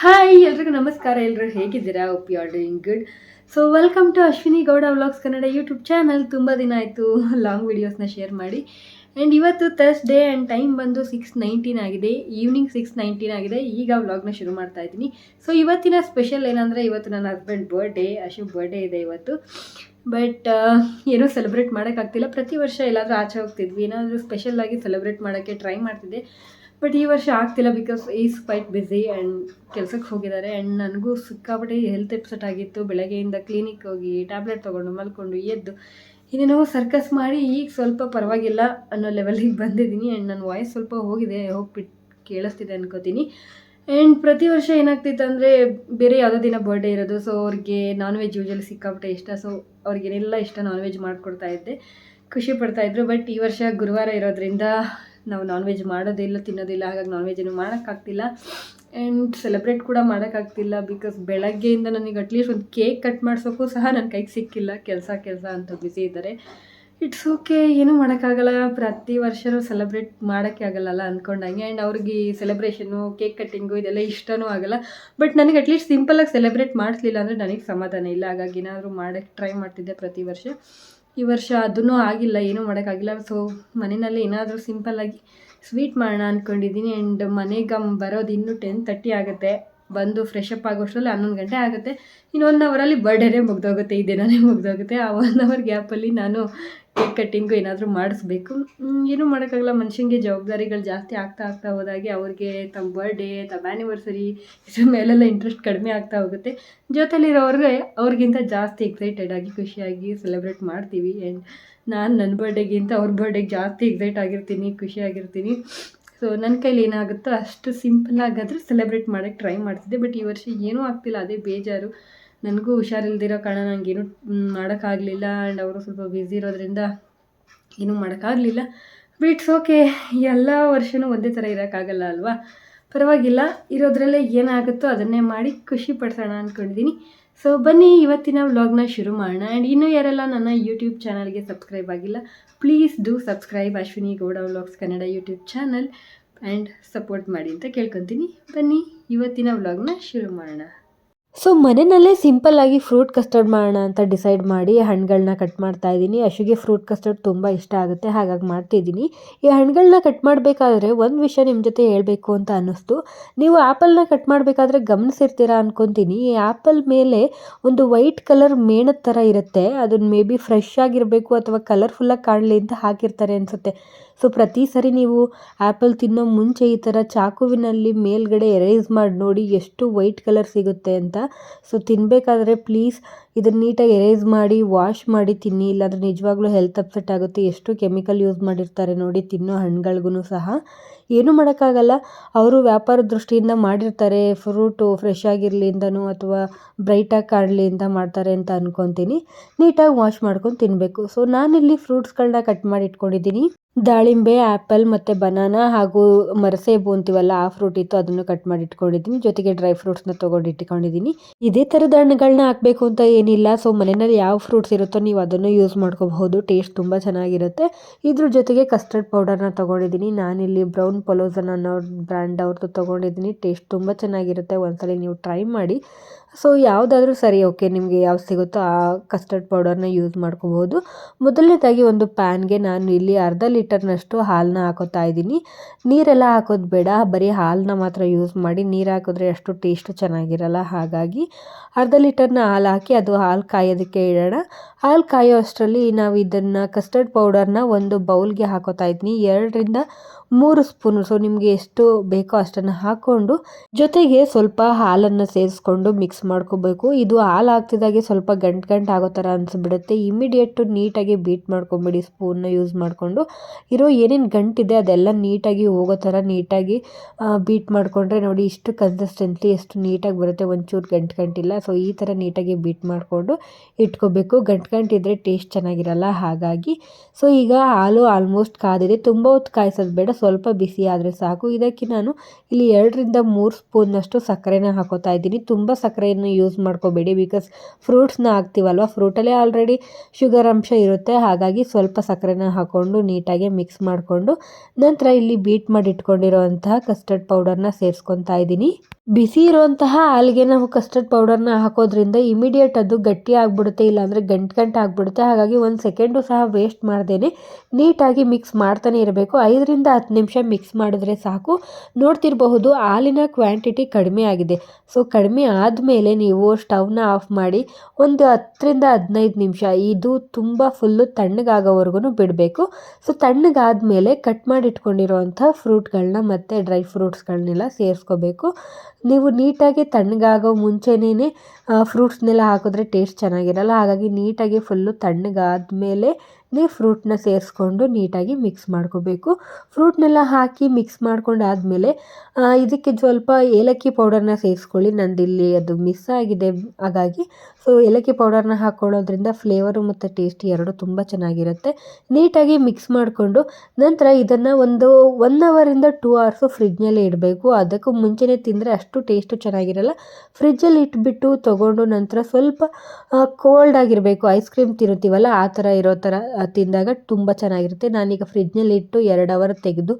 Hi ಎಲ್ರಿಗೂ ನಮಸ್ಕಾರ. ಎಲ್ಲರೂ ಹೇಗಿದ್ದೀರಾ? Hope you are doing good. So welcome to Ashwini Gowda vlogs Kannada YouTube channel. ತುಂಬ ದಿನ ಆಯಿತು ಲಾಂಗ್ ವೀಡಿಯೋಸ್ನ ಶೇರ್ ಮಾಡಿ. ಆ್ಯಂಡ್ ಇವತ್ತು ಥರ್ಸ್ಡೇ ಆ್ಯಂಡ್ ಟೈಮ್ ಬಂದು 6:19 ಆಗಿದೆ, ಈವ್ನಿಂಗ್ 6:19 ಆಗಿದೆ. ಈಗ ವ್ಲಾಗ್ನ ಶುರು ಮಾಡ್ತಾ ಇದ್ದೀನಿ. ಸೊ ಇವತ್ತಿನ ಸ್ಪೆಷಲ್ ಏನಂದರೆ, ಇವತ್ತು ನನ್ನ ಹಸ್ಬೆಂಡ್ ಬರ್ಡೇ, ಅಶು ಬರ್ಡೇ ಇದೆ ಇವತ್ತು. ಬಟ್ ಏನೂ ಸೆಲೆಬ್ರೇಟ್ ಮಾಡೋಕ್ಕಾಗ್ತಿಲ್ಲ. ಪ್ರತಿ ವರ್ಷ ಎಲ್ಲಾದರೂ ಆಚೆ ಹೋಗ್ತಿದ್ವಿ, ಏನಾದರೂ ಸ್ಪೆಷಲ್ಲಾಗಿ ಸೆಲೆಬ್ರೇಟ್ ಮಾಡೋಕ್ಕೆ ಟ್ರೈ ಮಾಡ್ತಿದ್ದೆ. ಬಟ್ ಈ ವರ್ಷ ಆಗ್ತಿಲ್ಲ, because is quite busy and ಕೆಲಸಕ್ಕೆ ಹೋಗಿದ್ದಾರೆ. ಆ್ಯಂಡ್ ನನಗೂ ಸಿಕ್ಕಾಪಟ್ಟೆ ಹೆಲ್ತ್ ಎಪ್ಸೆಟ್ ಆಗಿತ್ತು. ಬೆಳಗ್ಗೆಯಿಂದ ಕ್ಲಿನಿಕ್ ಹೋಗಿ ಟ್ಯಾಬ್ಲೆಟ್ ತೊಗೊಂಡು ಮಲ್ಕೊಂಡು ಎದ್ದು ಇನ್ನೇನೋ ಸರ್ಕಸ್ ಮಾಡಿ ಈಗ ಸ್ವಲ್ಪ ಪರವಾಗಿಲ್ಲ ಅನ್ನೋ ಲೆವೆಲಿಗೆ ಬಂದಿದ್ದೀನಿ. ಆ್ಯಂಡ್ ನನ್ನ ವಾಯ್ಸ್ ಸ್ವಲ್ಪ ಹೋಗಿದೆ, ಹೋಗ್ಬಿಟ್ಟು ಕೇಳಿಸ್ತಿದೆ ಅನ್ಕೋತೀನಿ. ಆ್ಯಂಡ್ ಪ್ರತಿ ವರ್ಷ ಏನಾಗ್ತಿತ್ತು ಅಂದರೆ, ಬೇರೆ ಯಾವುದೋ ದಿನ ಬರ್ಡೇ ಇರೋದು. ಸೊ ಅವ್ರಿಗೆ ನಾನ್ ವೆಜ್ ಯೂಶಲಿ ಸಿಕ್ಕಾಪಟ್ಟೆ ಇಷ್ಟ. ಸೊ ಅವ್ರಿಗೇನೆಲ್ಲ ಇಷ್ಟ ನಾನ್ ವೆಜ್ ಮಾಡಿಕೊಡ್ತಾ ಇದ್ದೆ, ಖುಷಿ ಪಡ್ತಾಯಿದ್ರು. ಬಟ್ ಈ ವರ್ಷ ಗುರುವಾರ ಇರೋದ್ರಿಂದ ನಾವು ನಾನ್ ವೆಜ್ ಮಾಡೋದಿಲ್ಲ, ತಿನ್ನೋದಿಲ್ಲ. ಹಾಗಾಗಿ ನಾನ್ ವೆಜ್ಜನ್ನು ಮಾಡೋಕ್ಕಾಗ್ತಿಲ್ಲ ಆ್ಯಂಡ್ ಸೆಲೆಬ್ರೇಟ್ ಕೂಡ ಮಾಡೋಕ್ಕಾಗ್ತಿಲ್ಲ. ಬಿಕಾಸ್ ಬೆಳಗ್ಗೆಯಿಂದ ನನಗೆ ಅಟ್ಲೀಸ್ಟ್ ಒಂದು ಕೇಕ್ ಕಟ್ ಮಾಡಿಸೋಕ್ಕೂ ಸಹ ನನ್ನ ಕೈಗೆ ಸಿಕ್ಕಿಲ್ಲ. ಕೆಲಸ ಅಂತ ಬ್ಯುಸಿ ಇದ್ದಾರೆ. ಇಟ್ಸ್ ಓಕೆ, ಏನೂ ಮಾಡೋಕ್ಕಾಗಲ್ಲ. ಪ್ರತಿ ವರ್ಷವೂ ಸೆಲೆಬ್ರೇಟ್ ಮಾಡೋಕ್ಕೆ ಆಗಲ್ಲಲ್ಲ ಅಂದ್ಕೊಂಡಂಗೆ. ಆ್ಯಂಡ್ ಅವ್ರಿಗೆ ಈ ಸೆಲೆಬ್ರೇಷನ್ನು, ಕೇಕ್ ಕಟ್ಟಿಂಗು ಇದೆಲ್ಲ ಇಷ್ಟವೂ ಆಗಲ್ಲ. ಬಟ್ ನನಗೆ ಅಟ್ಲೀಸ್ಟ್ ಸಿಂಪಲಾಗಿ ಸೆಲೆಬ್ರೇಟ್ ಮಾಡಿಸ್ಲಿಲ್ಲ ಅಂದರೆ ನನಗೆ ಸಮಾಧಾನ ಇಲ್ಲ. ಹಾಗಾಗಿ ಏನಾದರೂ ಮಾಡೋಕ್ಕೆ ಟ್ರೈ ಮಾಡ್ತಿದ್ದೆ ಪ್ರತಿ ವರ್ಷ. ಈ ವರ್ಷ ಅದೂ ಆಗಿಲ್ಲ, ಏನೂ ಮಾಡೋಕ್ಕಾಗಿಲ್ಲ. ಸೊ ಮನೆಯಲ್ಲಿ ಏನಾದರೂ ಸಿಂಪಲ್ಲಾಗಿ ಸ್ವೀಟ್ ಮಾಡೋಣ ಅಂದ್ಕೊಂಡಿದ್ದೀನಿ. ಆ್ಯಂಡ್ ಮನೆಗೆ ಬರೋದು ಇನ್ನೂ 10:30 ಆಗುತ್ತೆ. ಬಂದು ಫ್ರೆಶ್ ಅಪ್ ಆಗೋಷ್ಟರಲ್ಲಿ 11 ಗಂಟೆ ಆಗುತ್ತೆ. ಇನ್ನು 1 ಅವರಲ್ಲಿ ಬರ್ಡೇನೇ ಮುಗ್ದೋಗುತ್ತೆ, ಈ ದಿನವೇ ಮುಗ್ದೋಗುತ್ತೆ. ಆ 1 ಅವರ್ ಗ್ಯಾಪಲ್ಲಿ ನಾನು ಕೇಕ್ ಕಟ್ಟಿಂಗು ಏನಾದರೂ ಮಾಡಿಸ್ಬೇಕು. ಏನೂ ಮಾಡೋಕ್ಕಾಗಲ್ಲ. ಮನುಷ್ಯನಿಗೆ ಜವಾಬ್ದಾರಿಗಳು ಜಾಸ್ತಿ ಆಗ್ತಾ ಹೋದಾಗೆ ಅವ್ರಿಗೆ ತಮ್ಮ ಬರ್ಡೇ, ತಮ್ಮ ಆ್ಯನಿವರ್ಸರಿ ಇದ್ರ ಮೇಲೆಲ್ಲ ಇಂಟ್ರೆಸ್ಟ್ ಕಡಿಮೆ ಆಗ್ತಾ ಹೋಗುತ್ತೆ. ಜೊತೆಲಿರೋರಿಗೆ ಅವ್ರಿಗಿಂತ ಜಾಸ್ತಿ ಎಕ್ಸೈಟೆಡ್ ಆಗಿ ಖುಷಿಯಾಗಿ ಸೆಲೆಬ್ರೇಟ್ ಮಾಡ್ತೀವಿ. ಆ್ಯಂಡ್ ನಾನು ನನ್ನ ಬರ್ಡೇಗಿಂತ ಅವ್ರ ಬರ್ಡೇಗೆ ಜಾಸ್ತಿ ಎಕ್ಸೈಟ್ ಆಗಿರ್ತೀನಿ, ಖುಷಿಯಾಗಿರ್ತೀನಿ. ಸೊ ನನ್ನ ಕೈಲಿ ಏನಾಗುತ್ತೋ ಅಷ್ಟು ಸಿಂಪಲ್ಲಾಗಾದರೂ ಸೆಲೆಬ್ರೇಟ್ ಮಾಡೋಕ್ಕೆ ಟ್ರೈ ಮಾಡ್ತಿದ್ದೆ. ಬಟ್ ಈ ವರ್ಷ ಏನೂ ಆಗ್ತಿಲ್ಲ, ಅದೇ ಬೇಜಾರು. ನನಗೂ ಹುಷಾರಿಲ್ದಿರೋ ಕಾರಣ ನನಗೇನು ಮಾಡೋಕ್ಕಾಗಲಿಲ್ಲ. ಆ್ಯಂಡ್ ಅವರು ಸ್ವಲ್ಪ ಬ್ಯುಸಿ ಇರೋದ್ರಿಂದ ಏನೂ ಮಾಡೋಕ್ಕಾಗಲಿಲ್ಲ. ಬಟ್ ಇಟ್ಸ್ ಓಕೆ, ಎಲ್ಲ ವರ್ಷವೂ ಒಂದೇ ಥರ ಇರೋಕ್ಕಾಗಲ್ಲ ಅಲ್ವಾ. ಪರವಾಗಿಲ್ಲ, ಇರೋದ್ರಲ್ಲೇ ಏನಾಗುತ್ತೋ ಅದನ್ನೇ ಮಾಡಿ ಖುಷಿ ಪಡಿಸೋಣ ಅಂದ್ಕೊಂಡಿದ್ದೀನಿ. ಸೊ ಬನ್ನಿ ಇವತ್ತಿನ ವ್ಲಾಗ್ನ ಶುರು ಮಾಡೋಣ. ಆ್ಯಂಡ್ ಇನ್ನೂ ಯಾರೆಲ್ಲ ನನ್ನ ಯೂಟ್ಯೂಬ್ ಚಾನಲ್ಗೆ ಸಬ್ಸ್ಕ್ರೈಬ್ ಆಗಿಲ್ಲ, please do subscribe Ashwini Gowda vlogs Kannada YouTube channel and support ಮಾಡಿ ಅಂತ ಕೇಳ್ಕೊತೀನಿ. ಬನ್ನಿ ಇವತ್ತಿನ ವ್ಲಾಗ್ನ ಶುರು ಮಾಡೋಣ. ಸೊ ಮನೆಯಲ್ಲೇ ಸಿಂಪಲ್ಲಾಗಿ ಫ್ರೂಟ್ ಕಸ್ಟರ್ಡ್ ಮಾಡೋಣ ಅಂತ ಡಿಸೈಡ್ ಮಾಡಿ ಹಣ್ಣುಗಳನ್ನ ಕಟ್ ಮಾಡ್ತಾ ಇದ್ದೀನಿ. ಅಶುಗೆ ಫ್ರೂಟ್ ಕಸ್ಟರ್ಡ್ ತುಂಬ ಇಷ್ಟ ಆಗುತ್ತೆ, ಹಾಗಾಗಿ ಮಾಡ್ತಿದ್ದೀನಿ. ಈ ಹಣ್ಣುಗಳನ್ನ ಕಟ್ ಮಾಡಬೇಕಾದ್ರೆ ಒಂದು ವಿಷಯ ನಿಮ್ಮ ಜೊತೆ ಹೇಳಬೇಕು ಅಂತ ಅನ್ನಿಸ್ತು. ನೀವು ಆ್ಯಪಲ್ನ ಕಟ್ ಮಾಡಬೇಕಾದ್ರೆ ಗಮನಿಸಿರ್ತೀರಾ ಅಂದ್ಕೊತೀನಿ. ಈ ಆ್ಯಪಲ್ ಮೇಲೆ ಒಂದು ವೈಟ್ ಕಲರ್ ಮೇಣದ ಥರ ಇರುತ್ತೆ. ಅದನ್ನು ಮೇ ಬಿ ಫ್ರೆಶ್ ಆಗಿರಬೇಕು ಅಥವಾ ಕಲರ್ಫುಲ್ಲಾಗಿ ಕಾಣಲಿ ಅಂತ ಹಾಕಿರ್ತಾರೆ ಅನಿಸುತ್ತೆ. ಸೊ ಪ್ರತಿ ಸರಿ ನೀವು ಆ್ಯಪಲ್ ತಿನ್ನೋ ಮುಂಚೆ ಈ ಥರ ಚಾಕುವಿನಲ್ಲಿ ಮೇಲ್ಗಡೆ ಎರೇಸ್ ಮಾಡಿ ನೋಡಿ ಎಷ್ಟು ವೈಟ್ ಕಲರ್ ಸಿಗುತ್ತೆ ಅಂತ. ಸೊ ತಿನ್ನಬೇಕಾದ್ರೆ ಪ್ಲೀಸ್ ಇದನ್ನು ನೀಟಾಗಿ ಎರೇಸ್ ಮಾಡಿ ವಾಶ್ ಮಾಡಿ ತಿನ್ನಿ, ಇಲ್ಲಾಂದರೆ ನಿಜವಾಗ್ಲೂ ಹೆಲ್ತ್ ಅಪ್ಸೆಟ್ ಆಗುತ್ತೆ. ಎಷ್ಟು ಕೆಮಿಕಲ್ ಯೂಸ್ ಮಾಡಿರ್ತಾರೆ ನೋಡಿ ತಿನ್ನೋ ಹಣ್ಣುಗಳಿಗೂ ಸಹ. ಏನೂ ಮಾಡೋಕ್ಕಾಗಲ್ಲ, ಅವರು ವ್ಯಾಪಾರ ದೃಷ್ಟಿಯಿಂದ ಮಾಡಿರ್ತಾರೆ. ಫ್ರೂಟು ಫ್ರೆಶ್ ಆಗಿರಲಿ ಅಂತನೋ ಅಥವಾ ಬ್ರೈಟಾಗಿ ಕಾಣಲಿ ಅಂತ ಮಾಡ್ತಾರೆ ಅಂತ ಅಂದ್ಕೊತೀನಿ. ನೀಟಾಗಿ ವಾಶ್ ಮಾಡ್ಕೊಂಡು ತಿನ್ನಬೇಕು. ಸೊ ನಾನಿಲ್ಲಿ ಫ್ರೂಟ್ಸ್ಗಳನ್ನ ಕಟ್ ಮಾಡಿ ಇಟ್ಕೊಂಡಿದ್ದೀನಿ. ದಾಳಿಂಬೆ, ಆ್ಯಪಲ್ ಮತ್ತು ಬನಾನಾ ಹಾಗೂ ಮರಸೇಬು ಅಂತೀವಲ್ಲ ಆ ಫ್ರೂಟ್ ಇತ್ತು, ಅದನ್ನು ಕಟ್ ಮಾಡಿ ಇಟ್ಕೊಂಡಿದ್ದೀನಿ. ಜೊತೆಗೆ ಡ್ರೈ ಫ್ರೂಟ್ಸ್ನ ತೊಗೊಂಡು ಇಟ್ಕೊಂಡಿದ್ದೀನಿ. ಇದೇ ಥರದ ಹಣ್ಣುಗಳನ್ನ ಹಾಕಬೇಕು ಅಂತ ಏನಿಲ್ಲ. ಸೊ ಮನೆಯಲ್ಲಿ ಯಾವ ಫ್ರೂಟ್ಸ್ ಇರುತ್ತೋ ನೀವು ಅದನ್ನು ಯೂಸ್ ಮಾಡ್ಕೋಬಹುದು, ಟೇಸ್ಟ್ ತುಂಬ ಚೆನ್ನಾಗಿರುತ್ತೆ. ಇದ್ರ ಜೊತೆಗೆ ಕಸ್ಟರ್ಡ್ ಪೌಡರ್ನ ತೊಗೊಂಡಿದ್ದೀನಿ. ನಾನಿಲ್ಲಿ ಬ್ರೌನ್ ಪೊಲೋಸನ್ ಅನ್ನೋ ಬ್ರ್ಯಾಂಡ್ ಅವ್ರದ್ದು ತೊಗೊಂಡಿದ್ದೀನಿ. ಟೇಸ್ಟ್ ತುಂಬ ಚೆನ್ನಾಗಿರುತ್ತೆ, ಒಂದ್ಸಲ ನೀವು ಟ್ರೈ ಮಾಡಿ. ಸೊ ಯಾವುದಾದ್ರೂ ಸರಿ, ಓಕೆ, ನಿಮಗೆ ಯಾವ್ದು ಸಿಗುತ್ತೋ ಆ ಕಸ್ಟರ್ಡ್ ಪೌಡರ್ನ ಯೂಸ್ ಮಾಡ್ಕೋಬೋದು. ಮೊದಲನೇದಾಗಿ ಒಂದು ಪ್ಯಾನ್ಗೆ ನಾನು ಇಲ್ಲಿ 1/2 ಲೀಟರ್ನಷ್ಟು ಹಾಲನ್ನ ಹಾಕೋತಾ ಇದ್ದೀನಿ. ನೀರೆಲ್ಲ ಹಾಕೋದು ಬೇಡ, ಬರೀ ಹಾಲನ್ನ ಮಾತ್ರ ಯೂಸ್ ಮಾಡಿ. ನೀರು ಹಾಕಿದ್ರೆ ಅಷ್ಟು ಟೇಸ್ಟ್ ಚೆನ್ನಾಗಿರಲ್ಲ. ಹಾಗಾಗಿ 1/2 ಲೀಟರ್ನ ಹಾಲು ಹಾಕಿ ಅದು ಹಾಲು ಕಾಯೋದಕ್ಕೆ ಇಡೋಣ. ಹಾಲು ಕಾಯೋ ಅಷ್ಟರಲ್ಲಿ ನಾವು ಇದನ್ನು ಕಸ್ಟರ್ಡ್ ಪೌಡರ್ನ ಒಂದು ಬೌಲ್ಗೆ ಹಾಕೋತಾ ಇದ್ದೀನಿ. 2-3 ಸ್ಪೂನು, ಸೊ ನಿಮಗೆ ಎಷ್ಟು ಬೇಕೋ ಅಷ್ಟನ್ನು ಹಾಕ್ಕೊಂಡು ಜೊತೆಗೆ ಸ್ವಲ್ಪ ಹಾಲನ್ನು ಸೇರಿಸ್ಕೊಂಡು ಮಿಕ್ಸ್ ಮಾಡ್ಕೋಬೇಕು. ಇದು ಹಾಲು ಹಾಕ್ತಿದ್ದಾಗೆ ಸ್ವಲ್ಪ ಗಂಟು ಆಗೋ ಥರ ಅನಿಸ್ಬಿಡುತ್ತೆ. ಇಮಿಡಿಯೇಟು ನೀಟಾಗಿ ಬೀಟ್ ಮಾಡ್ಕೊಂಬಿಡಿ ಸ್ಪೂನ್ನ ಯೂಸ್ ಮಾಡಿಕೊಂಡು. ಇರೋ ಏನೇನು ಗಂಟಿದೆ ಅದೆಲ್ಲ ನೀಟಾಗಿ ಹೋಗೋ ಥರ ನೀಟಾಗಿ ಬೀಟ್ ಮಾಡಿಕೊಂಡ್ರೆ ನೋಡಿ ಇಷ್ಟು ಕನ್ಸಿಸ್ಟೆನ್ಸಿ ಎಷ್ಟು ನೀಟಾಗಿ ಬರುತ್ತೆ, ಒಂಚೂರು ಗಂಟಿಲ್ಲ. ಸೊ ಈ ಥರ ನೀಟಾಗಿ ಬೀಟ್ ಮಾಡಿಕೊಂಡು ಇಟ್ಕೋಬೇಕು. ಗಂಟಿದ್ರೆ ಟೇಸ್ಟ್ ಚೆನ್ನಾಗಿರಲ್ಲ. ಹಾಗಾಗಿ ಸೊ ಈಗ ಹಾಲು ಆಲ್ಮೋಸ್ಟ್ ಕಾದಿದೆ, ತುಂಬ ಹೊತ್ತು ಕಾಯಿಸೋದು ಬೇಡ, ಸ್ವಲ್ಪ ಬಿಸಿ ಆದರೆ ಸಾಕು. ಇದಕ್ಕೆ ನಾನು ಇಲ್ಲಿ 2-3 ಸ್ಪೂನ್ನಷ್ಟು ಸಕ್ಕರೆನ ಹಾಕೋತಾ ಇದ್ದೀನಿ. ತುಂಬ ಸಕ್ಕರೆಯನ್ನು ಯೂಸ್ ಮಾಡ್ಕೋಬೇಡಿ, ಬಿಕಾಸ್ ಫ್ರೂಟ್ಸ್ನ ಹಾಕ್ತೀವಲ್ವ, ಫ್ರೂಟಲ್ಲೇ ಆಲ್ರೆಡಿ ಶುಗರ್ ಅಂಶ ಇರುತ್ತೆ. ಹಾಗಾಗಿ ಸ್ವಲ್ಪ ಸಕ್ಕರೆನ ಹಾಕ್ಕೊಂಡು ನೀಟಾಗಿ ಮಿಕ್ಸ್ ಮಾಡಿಕೊಂಡು ನಂತರ ಇಲ್ಲಿ ಬೀಟ್ ಮಾಡಿ ಇಟ್ಕೊಂಡಿರೋಂತಹ ಕಸ್ಟರ್ಡ್ ಪೌಡರ್ನ ಸೇರಿಸ್ಕೊತಾ ಇದ್ದೀನಿ. ಬಿಸಿ ಇರುವಂತಹ ಹಾಲಿಗೆ ನಾವು ಕಸ್ಟರ್ಡ್ ಪೌಡರ್ನ ಹಾಕೋದ್ರಿಂದ ಇಮಿಡಿಯೇಟ್ ಅದು ಗಟ್ಟಿ ಆಗಿಬಿಡುತ್ತೆ, ಇಲ್ಲಾಂದರೆ ಗಂಟು ಆಗಿಬಿಡುತ್ತೆ. ಹಾಗಾಗಿ 1 ಸೆಕೆಂಡು ಸಹ ವೇಸ್ಟ್ ಮಾಡ್ದೇನೆ ನೀಟಾಗಿ ಮಿಕ್ಸ್ ಮಾಡ್ತಾನೆ ಇರಬೇಕು. 5-10 ನಿಮಿಷ ಮಿಕ್ಸ್ ಮಾಡಿದ್ರೆ ಸಾಕು. ನೋಡ್ತಿರಬಹುದು ಹಾಲಿನ ಕ್ವಾಂಟಿಟಿ ಕಡಿಮೆ ಆಗಿದೆ. ಸೊ ಕಡಿಮೆ ಆದಮೇಲೆ ನೀವು ಸ್ಟವ್ನ ಆಫ್ ಮಾಡಿ ಒಂದು 10-15 ನಿಮಿಷ ಇದು ತುಂಬ ಫುಲ್ಲು ತಣ್ಣಗಾಗೋವರೆಗೂ ಬಿಡಬೇಕು. ಸೊ ತಣ್ಣಗಾದಮೇಲೆ ಕಟ್ ಮಾಡಿ ಇಟ್ಕೊಂಡಿರೋವಂಥ ಫ್ರೂಟ್ಗಳನ್ನ ಮತ್ತು ಡ್ರೈ ಫ್ರೂಟ್ಸ್ಗಳನ್ನೆಲ್ಲ ಸೇರಿಸ್ಕೋಬೇಕು. ನೀವು ನೀಟಾಗಿ ತಣ್ಣಗಾಗೋ ಮುಂಚೆನೇ ಫ್ರೂಟ್ಸ್ನೆಲ್ಲ ಹಾಕಿದ್ರೆ ಟೇಸ್ಟ್ ಚೆನ್ನಾಗಿರಲ್ಲ. ಹಾಗಾಗಿ ನೀಟಾಗಿ ಫುಲ್ಲು ತಣ್ಣಗಾದ್ಮೇಲೆ ನೀವು ಫ್ರೂಟ್ನ ಸೇರಿಸ್ಕೊಂಡು ನೀಟಾಗಿ ಮಿಕ್ಸ್ ಮಾಡ್ಕೋಬೇಕು. ಫ್ರೂಟ್ನೆಲ್ಲ ಹಾಕಿ ಮಿಕ್ಸ್ ಮಾಡ್ಕೊಂಡಾದಮೇಲೆ ಇದಕ್ಕೆ ಸ್ವಲ್ಪ ಏಲಕ್ಕಿ ಪೌಡರ್ನ ಸೇರಿಸ್ಕೊಳ್ಳಿ. ನಂದಿಲ್ಲಿ ಅದು ಮಿಸ್ ಆಗಿದೆ, ಹಾಗಾಗಿ ಸೊ ಏಲಕ್ಕಿ ಪೌಡರ್ನ ಹಾಕ್ಕೊಳ್ಳೋದ್ರಿಂದ ಫ್ಲೇವರು ಮತ್ತು ಟೇಸ್ಟ್ ಎರಡು ತುಂಬ ಚೆನ್ನಾಗಿರುತ್ತೆ. ನೀಟಾಗಿ ಮಿಕ್ಸ್ ಮಾಡಿಕೊಂಡು ನಂತರ ಇದನ್ನು ಒಂದು 1 ಅವರಿಂದ 2 ಅವರ್ಸು ಫ್ರಿಡ್ಜ್ನಲ್ಲೇ ಇಡಬೇಕು. ಅದಕ್ಕೂ ಮುಂಚೆನೇ ತಿಂದರೆ ಅಷ್ಟು ಟೇಸ್ಟು ಚೆನ್ನಾಗಿರಲ್ಲ. ಫ್ರಿಡ್ಜಲ್ಲಿ ಇಟ್ಬಿಟ್ಟು ತೊಗೊಂಡು ನಂತರ ಸ್ವಲ್ಪ ಕೋಲ್ಡ್ ಆಗಿರಬೇಕು. ಐಸ್ ಕ್ರೀಮ್ ತಿನ್ನುತ್ತೀವಲ್ಲ ಆ ಥರ ಇರೋ ಥರ ತಿಂದಾಗ ತುಂಬ ಚೆನ್ನಾಗಿರುತ್ತೆ. ನಾನೀಗ ಫ್ರಿಡ್ಜ್ನಲ್ಲಿ ಇಟ್ಟು 2 ಅವರ್ ತೆಗೆದು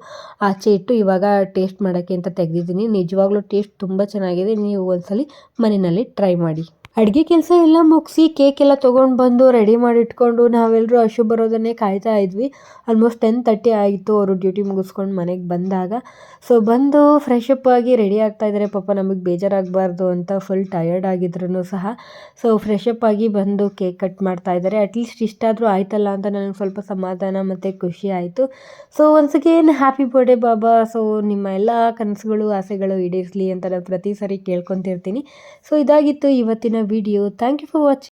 ಆಚೆ ಇಟ್ಟು ಇವಾಗ ಟೇಸ್ಟ್ ಮಾಡೋಕ್ಕೆ ಅಂತ ತೆಗೆದಿದ್ದೀನಿ. ನಿಜವಾಗ್ಲೂ ಟೇಸ್ಟ್ ತುಂಬ ಚೆನ್ನಾಗಿದೆ. ನೀವು ಒಂದ್ಸಲಿ ಮನೆಯಲ್ಲಿ ಟ್ರೈ ಮಾಡಿ. ಅಡುಗೆ ಕೆಲಸ ಎಲ್ಲ ಮುಗಿಸಿ ಕೇಕ್ ಎಲ್ಲ ತೊಗೊಂಡು ಬಂದು ರೆಡಿ ಮಾಡಿ ಇಟ್ಕೊಂಡು ನಾವೆಲ್ಲರೂ ಅಶು ಬರೋದನ್ನೇ ಕಾಯ್ತಾ ಇದ್ವಿ. ಆಲ್ಮೋಸ್ಟ್ 10:30 ಆಯಿತು ಅವರು ಡ್ಯೂಟಿ ಮುಗಿಸ್ಕೊಂಡು ಮನೆಗೆ ಬಂದಾಗ. ಸೊ ಬಂದು ಫ್ರೆಶ್ ಅಪ್ ಆಗಿ ರೆಡಿ ಆಗ್ತಾಯಿದ್ದಾರೆ. ಪಾಪ ನಮಗೆ ಬೇಜಾರಾಗಬಾರ್ದು ಅಂತ ಫುಲ್ ಟಯರ್ಡ್ ಆಗಿದ್ರು ಸಹ ಸೊ ಫ್ರೆಶ್ ಅಪ್ ಆಗಿ ಬಂದು ಕೇಕ್ ಕಟ್ ಮಾಡ್ತಾ ಇದ್ದಾರೆ. ಅಟ್ಲೀಸ್ಟ್ ಇಷ್ಟಾದರೂ ಆಯ್ತಲ್ಲ ಅಂತ ನನಗೆ ಸ್ವಲ್ಪ ಸಮಾಧಾನ ಮತ್ತು ಖುಷಿ ಆಯಿತು. So once again happy birthday Baba. So ನಿಮ್ಮ ಎಲ್ಲ ಕನಸುಗಳು ಆಸೆಗಳು ಈಡೇರಿಸಲಿ ಅಂತ ನಾನು ಪ್ರತಿ ಸಾರಿ ಕೇಳ್ಕೊತಿರ್ತೀನಿ. ಸೊ ಇದಾಗಿತ್ತು ಇವತ್ತಿನ video. Thank you for watching.